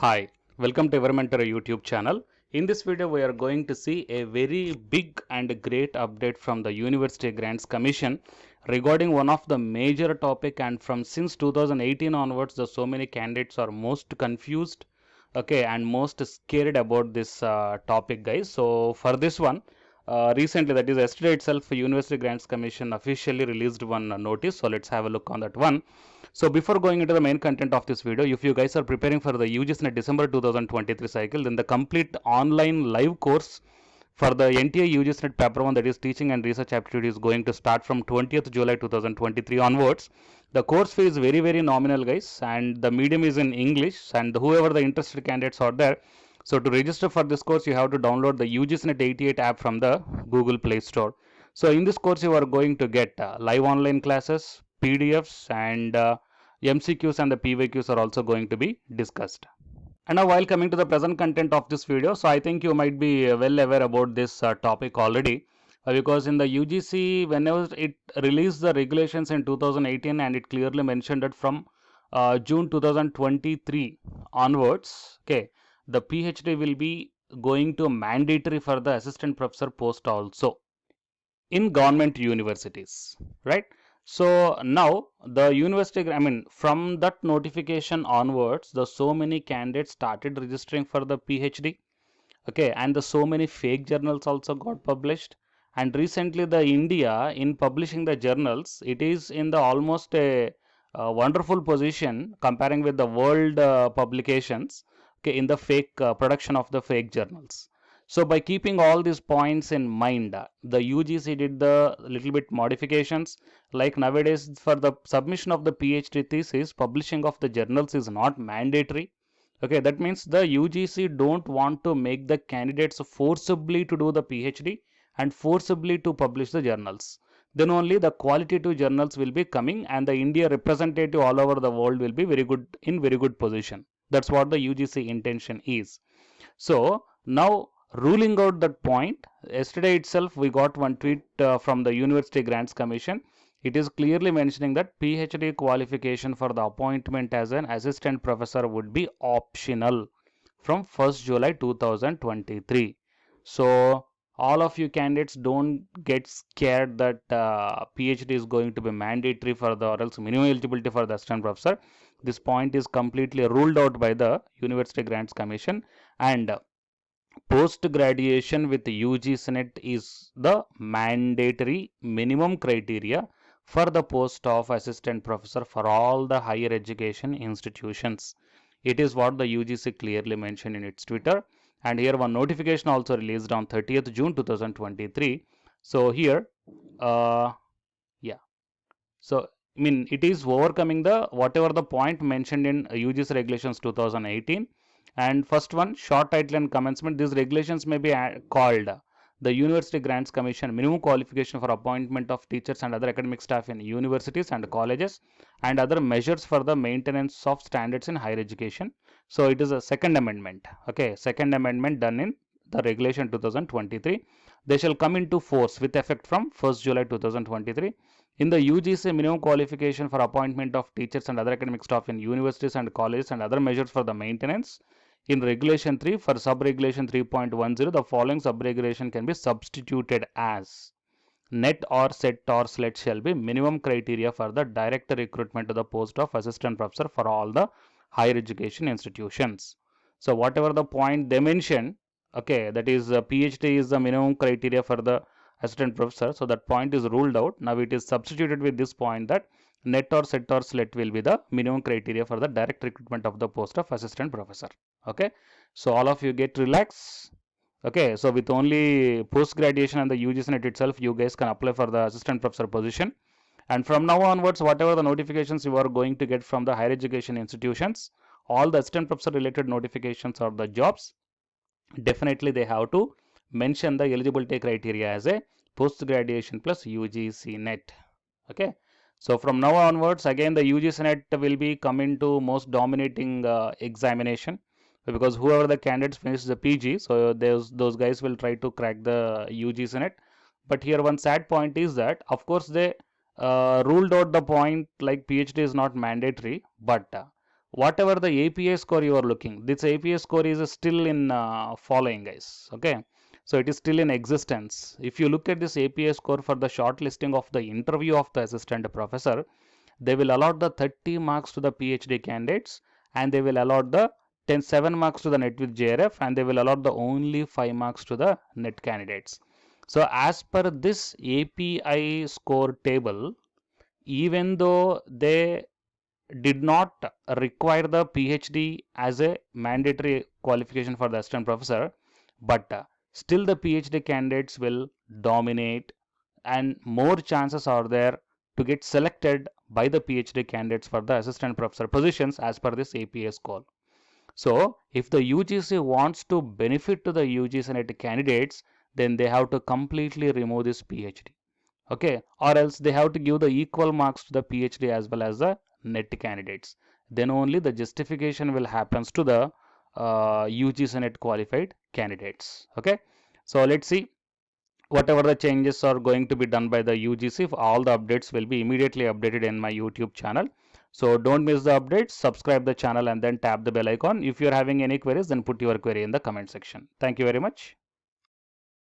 Hi, welcome to Mentor YouTube channel. In this video, we are going to see a very big and great update from the University Grants Commission regarding one of the major topic, and from since 2018 onwards, the so many candidates are most confused, okay, and most scared about this topic, guys. So for this one, recently, that is yesterday itself, University Grants Commission officially released one notice. So let's have a look on that one. So before going into the main content of this video, if you guys are preparing for the UGC NET December 2023 cycle, then the complete online live course for the NTA UGC NET paper 1, that is teaching and research aptitude, is going to start from 20th July 2023 onwards. The course fee is very nominal, guys, and the medium is in English, and whoever the interested candidates are there. So to register for this course, you have to download the UGC NET 88 app from the Google Play Store. So in this course, you are going to get live online classes, PDFs, and MCQs and the PYQs are also going to be discussed. And now, while coming to the present content of this video, so I think you might be well aware about this topic already, because in the UGC, whenever it released the regulations in 2018, and it clearly mentioned that from June 2023 onwards, okay, the PhD will be going to mandatory for the assistant professor post also in government universities, right? So now the university, from that notification onwards, the so many candidates started registering for the PhD, okay, and the so many fake journals also got published. And recently the India, in publishing the journals, it is in the almost a wonderful position comparing with the world publications, okay, in the fake production of the fake journals. So by keeping all these points in mind, the UGC did the little bit modifications. Like nowadays, for the submission of the PhD thesis, publishing of the journals is not mandatory. Okay, that means the UGC don't want to make the candidates forcibly to do the PhD and forcibly to publish the journals. Then only the qualitative journals will be coming, and the India representative all over the world will be very good position. That's what the UGC intention is. So now, ruling out that point, yesterday itself we got one tweet from the University Grants Commission. It is clearly mentioning that PhD qualification for the appointment as an assistant professor would be optional from 1st July 2023. So all of you candidates, don't get scared that PhD is going to be mandatory for the, or else minimum eligibility for the assistant professor. This point is completely ruled out by the University Grants Commission, and post graduation with UGC NET is the mandatory minimum criteria for the post of assistant professor for all the higher education institutions. It is what the UGC clearly mentioned in its Twitter. And here one notification also released on 30th June 2023. So here, yeah. So it is overcoming the whatever the point mentioned in UGC regulations 2018. And first one, short title and commencement. These regulations may be called the University Grants Commission minimum qualification for appointment of teachers and other academic staff in universities and colleges, and other measures for the maintenance of standards in higher education. So it is a second amendment. Okay, second amendment done in the regulation 2023. They shall come into force with effect from 1st July 2023. In the UGC minimum qualification for appointment of teachers and other academic staff in universities and colleges, and other measures for the maintenance, in regulation 3, for sub-regulation 3.10, the following sub-regulation can be substituted as: NET or SET or SLET shall be minimum criteria for the direct recruitment to the post of assistant professor for all the higher education institutions. So whatever the point they mention, okay, that is PhD is the minimum criteria for the assistant professor. So that point is ruled out. Now it is substituted with this point that NET or SET or SLET will be the minimum criteria for the direct recruitment of the post of assistant professor. Okay, so all of you get relaxed. Okay, so with only post graduation and the UGC NET itself, you guys can apply for the assistant professor position. And from now onwards, whatever the notifications you are going to get from the higher education institutions, all the assistant professor related notifications or the jobs, definitely they have to mention the eligibility criteria as a post graduation plus UGC NET. Okay, so from now onwards, again the UGC NET will be coming to most dominating examination, because whoever the candidates finish the PG, so those guys will try to crack the UGC NET. But here one sad point is that, of course, they ruled out the point like PhD is not mandatory, but whatever the APA score you are looking, this APA score is still in following, guys. Okay, so it is still in existence. If you look at this APA score for the shortlisting of the interview of the assistant professor, they will allot the 30 marks to the PhD candidates, and they will allot the 7 marks to the net with JRF, and they will allot the only 5 marks to the net candidates. So as per this API score table, even though they did not require the PhD as a mandatory qualification for the assistant professor, but still the PhD candidates will dominate, and more chances are there to get selected by the PhD candidates for the assistant professor positions as per this APA score. So if the UGC wants to benefit to the UGC NET candidates, then they have to completely remove this PhD. Okay, or else they have to give the equal marks to the PhD as well as the net candidates. Then only the justification will happens to the UGC NET qualified candidates. Okay, so let's see whatever the changes are going to be done by the UGC. All the updates will be immediately updated in my YouTube channel. So don't miss the updates, subscribe the channel and then tap the bell icon. If you're having any queries, then put your query in the comment section. Thank you very much.